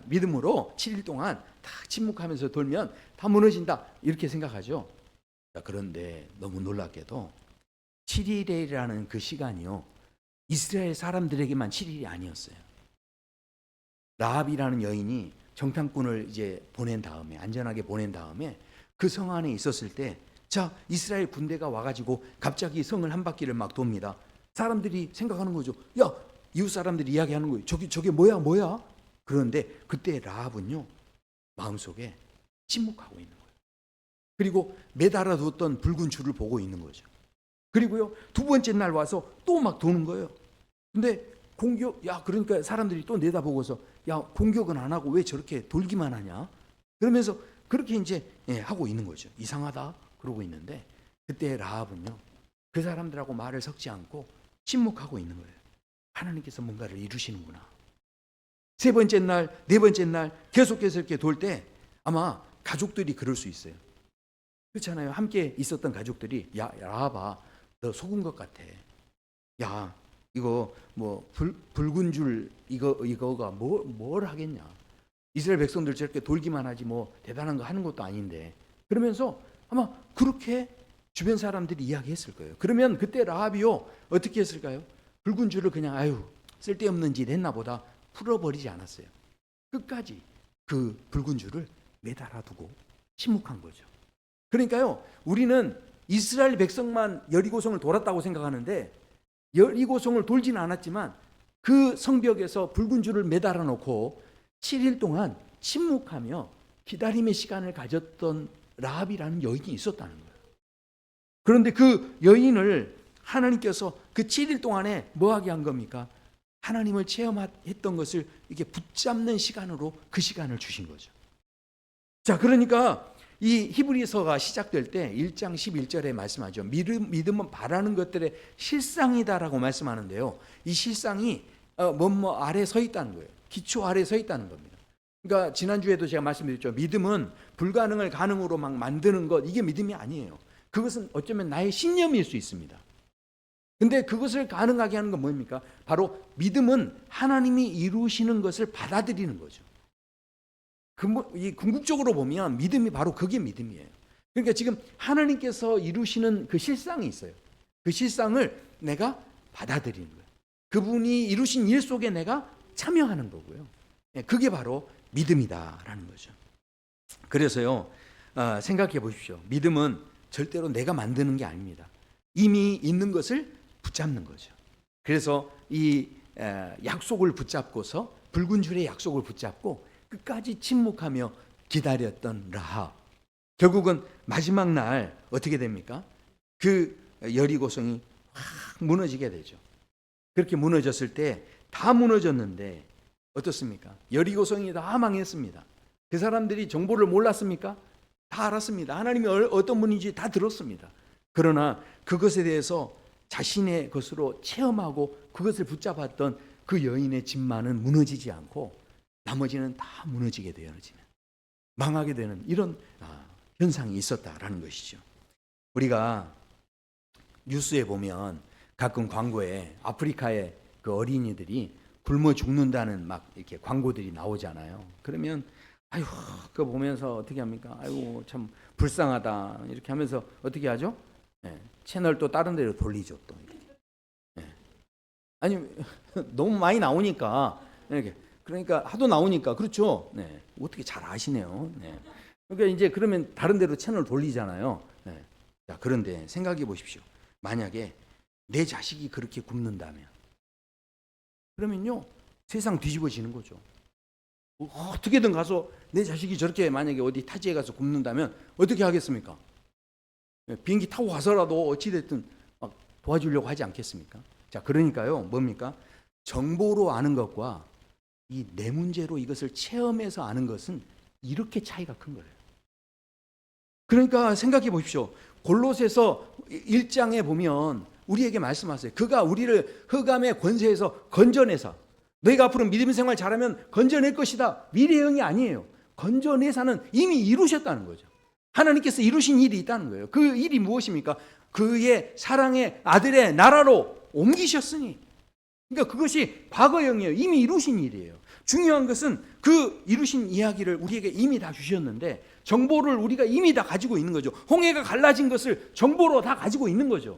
믿음으로 7일 동안 다 침묵하면서 돌면 다 무너진다, 이렇게 생각하죠. 자, 그런데 너무 놀랍게도 7일이라는 그 시간이요, 이스라엘 사람들에게만 7일이 아니었어요. 라합이라는 여인이 정탐꾼을 이제 보낸 다음에, 안전하게 보낸 다음에 그 성 안에 있었을 때, 자, 이스라엘 군대가 와가지고 갑자기 성을 한 바퀴를 막 돕니다. 사람들이 생각하는 거죠. 야, 이웃 사람들이 이야기하는 거예요. 저게 뭐야? 그런데 그때 라합은요, 마음속에 침묵하고 있는 거예요. 그리고 매달아 두었던 붉은 줄을 보고 있는 거죠. 그리고요, 두 번째 날 와서 또 막 도는 거예요. 근데 그러니까 사람들이 또 내다보고서, 야, 공격은 안 하고 왜 저렇게 돌기만 하냐? 그러면서 그렇게 이제 하고 있는 거죠. 이상하다 그러고 있는데, 그때 라합은요, 그 사람들하고 말을 섞지 않고 침묵하고 있는 거예요. 하나님께서 뭔가를 이루시는구나. 세 번째 날, 네 번째 날 계속해서 이렇게 돌 때 아마 가족들이 그럴 수 있어요. 그렇잖아요. 함께 있었던 가족들이, 야, 라합아, 너 속은 것 같아. 야, 이거 뭐 붉은 줄 이거가 뭘 하겠냐? 이스라엘 백성들 저렇게 돌기만 하지 뭐 대단한 거 하는 것도 아닌데. 그러면서 아마 그렇게 주변 사람들이 이야기했을 거예요. 그러면 그때 라합이요 어떻게 했을까요? 붉은 줄을 그냥 아유 쓸데없는 짓 했나 보다 풀어버리지 않았어요. 끝까지 그 붉은 줄을 매달아 두고 침묵한 거죠. 그러니까요 우리는 이스라엘 백성만 여리고성을 돌았다고 생각하는데 여리고성을 돌지는 않았지만 그 성벽에서 붉은 줄을 매달아 놓고 7일 동안 침묵하며 기다림의 시간을 가졌던 라합이라는 여인이 있었다는 거예요. 그런데 그 여인을 하나님께서 그 7일 동안에 뭐하게 한 겁니까? 하나님을 체험했던 것을 이렇게 붙잡는 시간으로 그 시간을 주신 거죠. 자, 그러니까 이 히브리서가 시작될 때 1장 11절에 말씀하죠. 믿음은 바라는 것들의 실상이다라고 말씀하는데요. 이 실상이 뭐뭐 아래 서 있다는 거예요. 기초 아래 서 있다는 겁니다. 그러니까 지난주에도 제가 말씀드렸죠. 믿음은 불가능을 가능으로 막 만드는 것, 이게 믿음이 아니에요. 그것은 어쩌면 나의 신념일 수 있습니다. 근데 그것을 가능하게 하는 건 뭡니까? 바로 믿음은 하나님이 이루시는 것을 받아들이는 거죠. 이 궁극적으로 보면 믿음이 바로 그게 믿음이에요. 그러니까 지금 하나님께서 이루시는 그 실상이 있어요. 그 실상을 내가 받아들이는 거예요. 그분이 이루신 일 속에 내가 참여하는 거고요. 그게 바로 믿음이다라는 거죠. 그래서요, 생각해 보십시오. 믿음은 절대로 내가 만드는 게 아닙니다. 이미 있는 것을 붙잡는 거죠. 그래서 이 약속을 붙잡고서 붉은 줄의 약속을 붙잡고 끝까지 침묵하며 기다렸던 라합. 결국은 마지막 날 어떻게 됩니까? 그 여리고성이 확 무너지게 되죠. 그렇게 무너졌을 때 다 무너졌는데 어떻습니까? 여리고성이 다 망했습니다. 그 사람들이 정보를 몰랐습니까? 다 알았습니다. 하나님이 어떤 분인지 다 들었습니다. 그러나 그것에 대해서 자신의 것으로 체험하고 그것을 붙잡았던 그 여인의 집만은 무너지지 않고 나머지는 다 무너지게 되어지는, 망하게 되는 이런 현상이 있었다라는 것이죠. 우리가 뉴스에 보면 가끔 광고에 아프리카의 그 어린이들이 굶어 죽는다는 막 이렇게 광고들이 나오잖아요. 그러면 아유, 그거 보면서 어떻게 합니까? 아유, 참 불쌍하다 이렇게 하면서 어떻게 하죠? 채널 또 다른 데로 돌리죠 또. 아니 너무 많이 나오니까 이렇게. 그러니까 하도 나오니까 그렇죠. 어떻게 잘 아시네요. 그러니까 이제 그러면 다른 데로 채널 돌리잖아요. 자, 그런데 생각해 보십시오. 만약에 내 자식이 그렇게 굶는다면, 그러면요 세상 뒤집어지는 거죠. 어떻게든 가서 내 자식이 저렇게 만약에 어디 타지에 가서 굶는다면 어떻게 하겠습니까? 비행기 타고 가서라도 어찌됐든 막 도와주려고 하지 않겠습니까? 자, 그러니까요 뭡니까? 정보로 아는 것과 이 내 문제로 이것을 체험해서 아는 것은 이렇게 차이가 큰 거예요. 그러니까 생각해 보십시오. 골로새서 1장에 보면 우리에게 말씀하세요. 그가 우리를 흑암의 권세에서 건져내사, 너희가 앞으로 믿음 생활 잘하면 건져낼 것이다. 미래형이 아니에요. 건져내사는 이미 이루셨다는 거죠. 하나님께서 이루신 일이 있다는 거예요. 그 일이 무엇입니까? 그의 사랑의 아들의 나라로 옮기셨으니. 그러니까 그것이 과거형이에요. 이미 이루신 일이에요. 중요한 것은 그 이루신 이야기를 우리에게 이미 다 주셨는데 정보를 우리가 이미 다 가지고 있는 거죠. 홍해가 갈라진 것을 정보로 다 가지고 있는 거죠.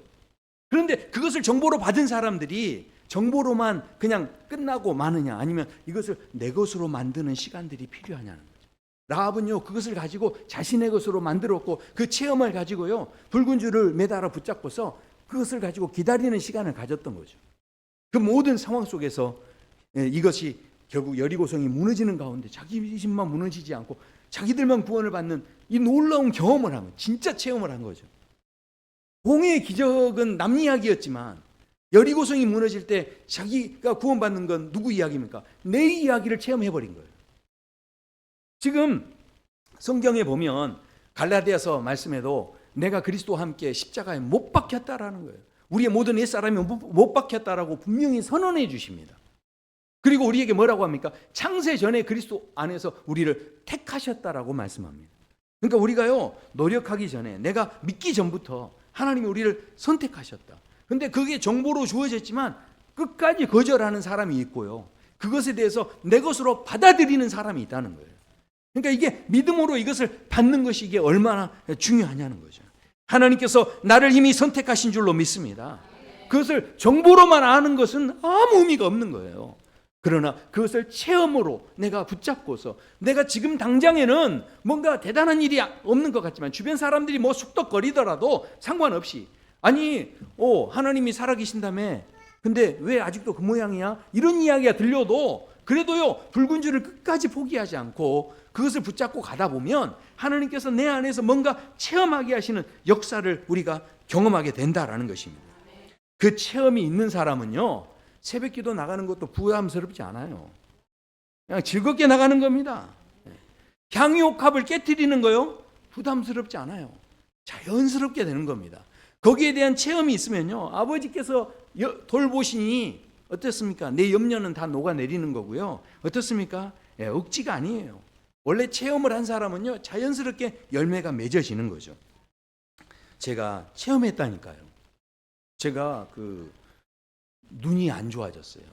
그런데 그것을 정보로 받은 사람들이 정보로만 그냥 끝나고 마느냐, 아니면 이것을 내 것으로 만드는 시간들이 필요하냐는 거죠. 라합은요 그것을 가지고 자신의 것으로 만들었고 그 체험을 가지고요 붉은 줄을 매달아 붙잡고서 그것을 가지고 기다리는 시간을 가졌던 거죠. 그 모든 상황 속에서 이것이 결국 여리고성이 무너지는 가운데 자기 집만 무너지지 않고 자기들만 구원을 받는 이 놀라운 경험을 한 거예요. 진짜 체험을 한 거죠. 홍해의 기적은 남 이야기였지만 여리고성이 무너질 때 자기가 구원받는 건 누구 이야기입니까? 내 이야기를 체험해버린 거예요. 지금 성경에 보면 갈라디아서 말씀에도 내가 그리스도와 함께 십자가에 못 박혔다라는 거예요. 우리의 모든 옛사람이 못 박혔다라고 분명히 선언해 주십니다. 그리고 우리에게 뭐라고 합니까? 창세 전에 그리스도 안에서 우리를 택하셨다라고 말씀합니다. 그러니까 우리가요 노력하기 전에, 내가 믿기 전부터 하나님이 우리를 선택하셨다. 근데 그게 정보로 주어졌지만 끝까지 거절하는 사람이 있고요, 그것에 대해서 내 것으로 받아들이는 사람이 있다는 거예요. 그러니까 이게 믿음으로 이것을 받는 것이 이게 얼마나 중요하냐는 거죠. 하나님께서 나를 이미 선택하신 줄로 믿습니다. 그것을 정보로만 아는 것은 아무 의미가 없는 거예요. 그러나 그것을 체험으로 내가 붙잡고서 내가 지금 당장에는 뭔가 대단한 일이 없는 것 같지만 주변 사람들이 뭐 쑥덕거리더라도 상관없이 아니 하나님이 살아계신다며 근데 왜 아직도 그 모양이야? 이런 이야기가 들려도 그래도요 붉은 줄을 끝까지 포기하지 않고 그것을 붙잡고 가다 보면 하나님께서 내 안에서 뭔가 체험하게 하시는 역사를 우리가 경험하게 된다라는 것입니다. 그 체험이 있는 사람은요 새벽 기도 나가는 것도 부담스럽지 않아요. 그냥 즐겁게 나가는 겁니다. 향유옥합을 깨트리는 거요 부담스럽지 않아요. 자연스럽게 되는 겁니다. 거기에 대한 체험이 있으면요 아버지께서 돌보시니 어떻습니까? 내 염려는 다 녹아내리는 거고요. 어떻습니까? 억지가 아니에요. 원래 체험을 한 사람은요 자연스럽게 열매가 맺어지는 거죠. 제가 체험했다니까요. 제가 눈이 안 좋아졌어요.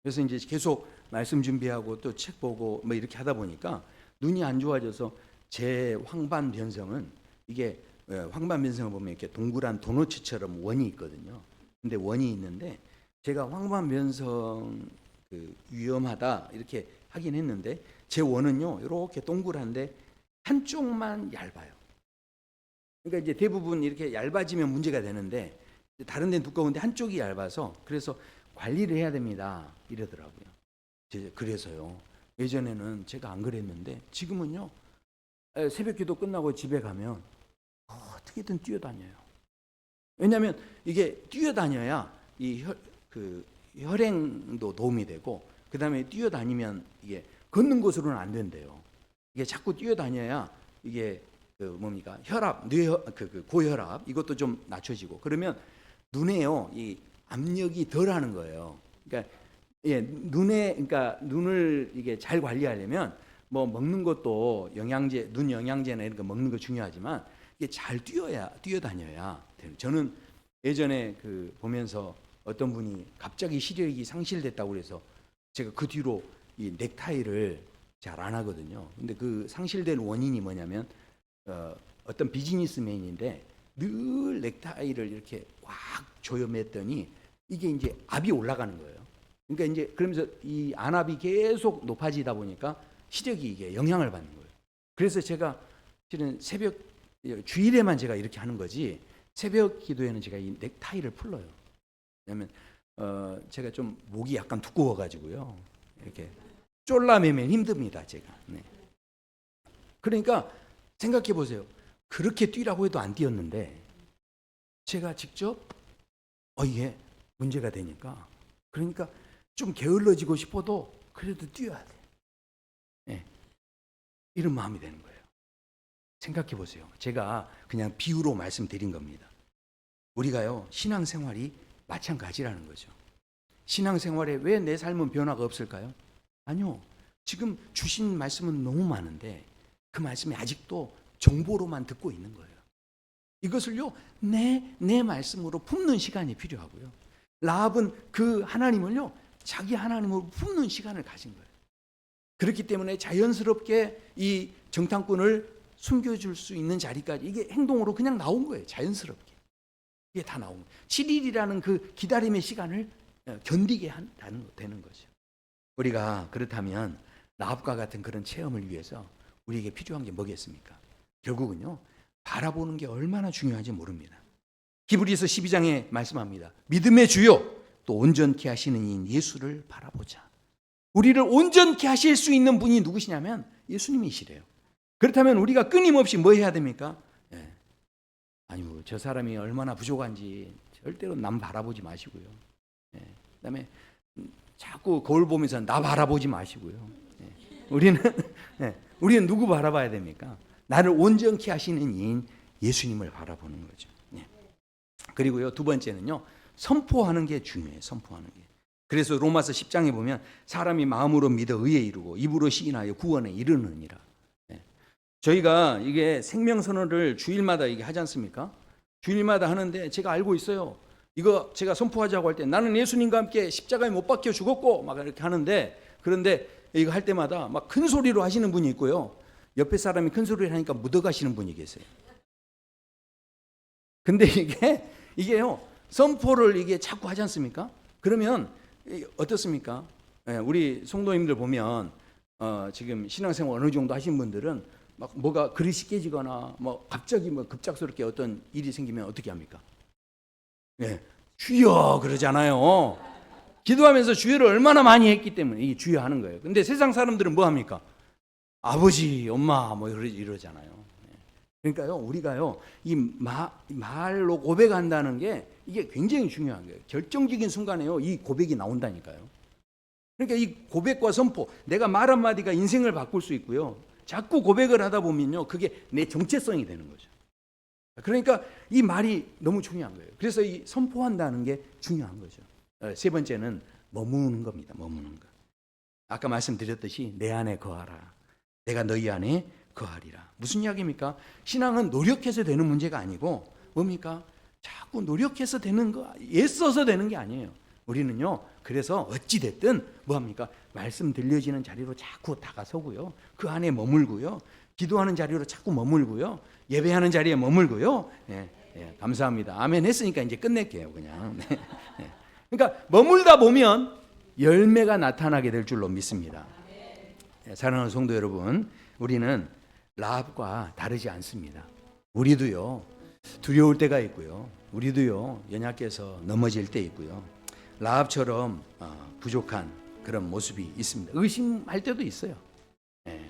그래서 이제 계속 말씀 준비하고 또 책 보고 뭐 이렇게 하다 보니까 눈이 안 좋아져서 제 황반변성은 이게 황반변성을 보면 이렇게 동그란 도너츠처럼 원이 있거든요. 근데 원이 있는데 제가 황반변성 위험하다 이렇게 하긴 했는데 제 원은요 이렇게 동그란데 한쪽만 얇아요. 그러니까 이제 대부분 이렇게 얇아지면 문제가 되는데 다른 데는 두꺼운데 한쪽이 얇아서 그래서 관리를 해야 됩니다 이러더라고요. 그래서요 예전에는 제가 안 그랬는데 지금은요 새벽 기도 끝나고 집에 가면 어떻게든 뛰어다녀요. 왜냐하면 이게 뛰어다녀야 이 혈행도 도움이 되고 그 다음에 뛰어다니면 이게 걷는 것으로는 안 된대요. 이게 자꾸 뛰어다녀야 이게 혈압, 고혈압 이것도 좀 낮춰지고 그러면 눈에요 이 압력이 덜하는 거예요. 그러니까 그러니까 눈을 이게 잘 관리하려면 뭐 먹는 것도 영양제, 눈 영양제나 이런 거 먹는 거 중요하지만 이게 잘 뛰어다녀야 돼요. 저는 예전에 보면서 어떤 분이 갑자기 시력이 상실됐다고 그래서 제가 그 뒤로 이 넥타이를 잘 안 하거든요. 근데 그 상실된 원인이 뭐냐면 어떤 비즈니스맨인데 늘 넥타이를 이렇게 꽉 조여맸더니 이게 이제 압이 올라가는 거예요. 그러니까 이제 그러면서 이 안압이 계속 높아지다 보니까 시력이 이게 영향을 받는 거예요. 그래서 제가 실은 주일에만 제가 이렇게 하는 거지 새벽 기도에는 제가 이 넥타이를 풀러요. 왜냐면 제가 좀 목이 약간 두꺼워가지고요. 이렇게 쫄라매면 힘듭니다, 제가. 네. 그러니까 생각해 보세요. 그렇게 뛰라고 해도 안 뛰었는데 제가 직접 이게 문제가 되니까 그러니까 좀 게을러지고 싶어도 그래도 뛰어야 돼. 네. 이런 마음이 되는 거예요. 생각해 보세요. 제가 그냥 비유로 말씀드린 겁니다. 우리가요 신앙생활이 마찬가지라는 거죠. 신앙생활에 왜 내 삶은 변화가 없을까요? 아니요. 지금 주신 말씀은 너무 많은데 그 말씀이 아직도 정보로만 듣고 있는 거예요. 이것을요 내 말씀으로 품는 시간이 필요하고요. 라합은 그 하나님을요 자기 하나님으로 품는 시간을 가진 거예요. 그렇기 때문에 자연스럽게 이 정탐꾼을 숨겨줄 수 있는 자리까지 이게 행동으로 그냥 나온 거예요. 자연스럽게. 이게 다 나온 거예요. 7일이라는 그 기다림의 시간을 견디게 되는 거죠. 우리가 그렇다면 라합과 같은 그런 체험을 위해서 우리에게 필요한 게 뭐겠습니까? 결국은요 바라보는 게 얼마나 중요한지 모릅니다. 히브리서 12장에 말씀합니다. 믿음의 주요 또 온전케 하시는 이인 예수를 바라보자. 우리를 온전케 하실 수 있는 분이 누구시냐면 예수님이시래요. 그렇다면 우리가 끊임없이 뭐 해야 됩니까? 아니요 저 사람이 얼마나 부족한지 절대로 남 바라보지 마시고요. 그다음에 자꾸 거울 보면서 나 바라보지 마시고요. 우리는 누구 바라봐야 됩니까? 나를 온전케 하시는 이인 예수님을 바라보는 거죠. 그리고요 두 번째는요 선포하는 게 중요해요. 선포하는 게. 그래서 로마서 10장에 보면 사람이 마음으로 믿어 의에 이르고 입으로 시인하여 구원에 이르느니라. 저희가 이게 생명선언을 주일마다 이게 하지 않습니까? 주일마다 하는데 제가 알고 있어요. 이거 제가 선포하자고 할 때 나는 예수님과 함께 십자가에 못 박혀 죽었고 막 이렇게 하는데 그런데 이거 할 때마다 막 큰 소리로 하시는 분이 있고요. 옆에 사람이 큰 소리를 하니까 묻어가시는 분이 계세요. 근데 이게요, 선포를 이게 자꾸 하지 않습니까? 그러면 어떻습니까? 우리 성도님들 보면 지금 신앙생활 어느 정도 하신 분들은 막 뭐가 그릇이 깨지거나 뭐 갑자기 뭐 급작스럽게 어떤 일이 생기면 어떻게 합니까? 주여 그러잖아요. 기도하면서 주여를 얼마나 많이 했기 때문에 이게 주여 하는 거예요. 근데 세상 사람들은 뭐 합니까? 아버지, 엄마 뭐 이러잖아요. 그러니까요, 우리가요, 이 말로 고백한다는 게 이게 굉장히 중요한 거예요. 결정적인 순간에요, 이 고백이 나온다니까요. 그러니까 이 고백과 선포, 내가 말 한마디가 인생을 바꿀 수 있고요. 자꾸 고백을 하다 보면요, 그게 내 정체성이 되는 거죠. 그러니까 이 말이 너무 중요한 거예요. 그래서 이 선포한다는 게 중요한 거죠. 세 번째는 머무는 겁니다. 머무는 것. 아까 말씀드렸듯이 내 안에 거하라. 내가 너희 안에 거하리라. 무슨 이야기입니까? 신앙은 노력해서 되는 문제가 아니고 뭡니까? 자꾸 노력해서 되는 거, 애써서 되는 게 아니에요. 우리는요, 그래서 어찌됐든 뭐합니까? 말씀 들려지는 자리로 자꾸 다가서고요. 그 안에 머물고요. 기도하는 자리로 자꾸 머물고요. 예배하는 자리에 머물고요. 감사합니다. 아멘 했으니까 이제 끝낼게요, 그냥. 그러니까 머물다 보면 열매가 나타나게 될 줄로 믿습니다. 사랑하는 성도 여러분, 우리는 라합과 다르지 않습니다. 우리도요, 두려울 때가 있고요. 우리도요, 연약해서 넘어질 때 있고요. 라합처럼 부족한 그런 모습이 있습니다. 의심할 때도 있어요.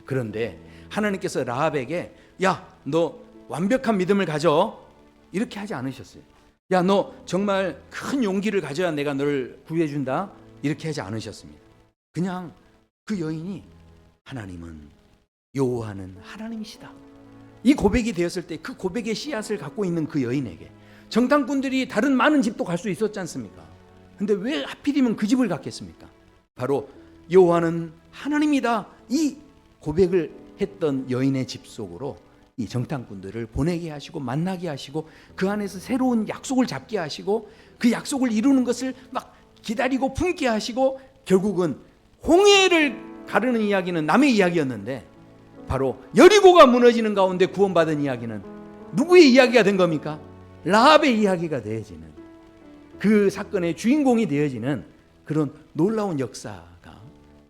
그런데 하나님께서 라합에게 야, 너 완벽한 믿음을 가져, 이렇게 하지 않으셨어요. 야, 너 정말 큰 용기를 가져야 내가 너를 구해준다, 이렇게 하지 않으셨습니다. 그냥 그 여인이 하나님은, 여호와는 하나님이시다, 이 고백이 되었을 때 그 고백의 씨앗을 갖고 있는 그 여인에게, 정탐꾼들이 다른 많은 집도 갈 수 있었지 않습니까? 근데 왜 하필이면 그 집을 갔겠습니까? 바로 여호와는 하나님이다, 이 고백을 했던 여인의 집 속으로 이 정탐꾼들을 보내게 하시고 만나게 하시고 그 안에서 새로운 약속을 잡게 하시고 그 약속을 이루는 것을 막 기다리고 품게 하시고, 결국은 홍해를 가르는 이야기는 남의 이야기였는데 바로 여리고가 무너지는 가운데 구원받은 이야기는 누구의 이야기가 된 겁니까? 라합의 이야기가 되어지는, 그 사건의 주인공이 되어지는 그런 놀라운 역사가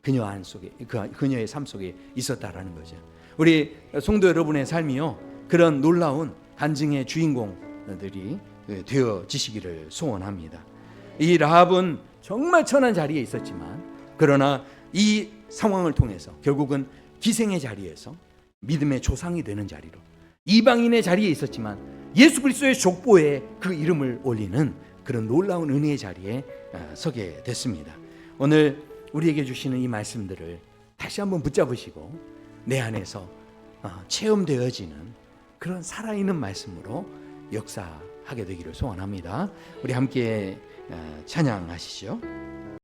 그녀 안 속에, 그녀의 삶 속에 있었다라는 거죠. 우리 성도 여러분의 삶이요, 그런 놀라운 간증의 주인공들이 되어지시기를 소원합니다. 이 라합은 정말 천한 자리에 있었지만, 그러나 이 상황을 통해서 결국은 기생의 자리에서 믿음의 조상이 되는 자리로, 이방인의 자리에 있었지만 예수 그리스도의 족보에 그 이름을 올리는 그런 놀라운 은혜의 자리에 서게 됐습니다. 오늘 우리에게 주시는 이 말씀들을 다시 한번 붙잡으시고 내 안에서 체험되어지는 그런 살아있는 말씀으로 역사하게 되기를 소원합니다. 우리 함께 찬양하시죠.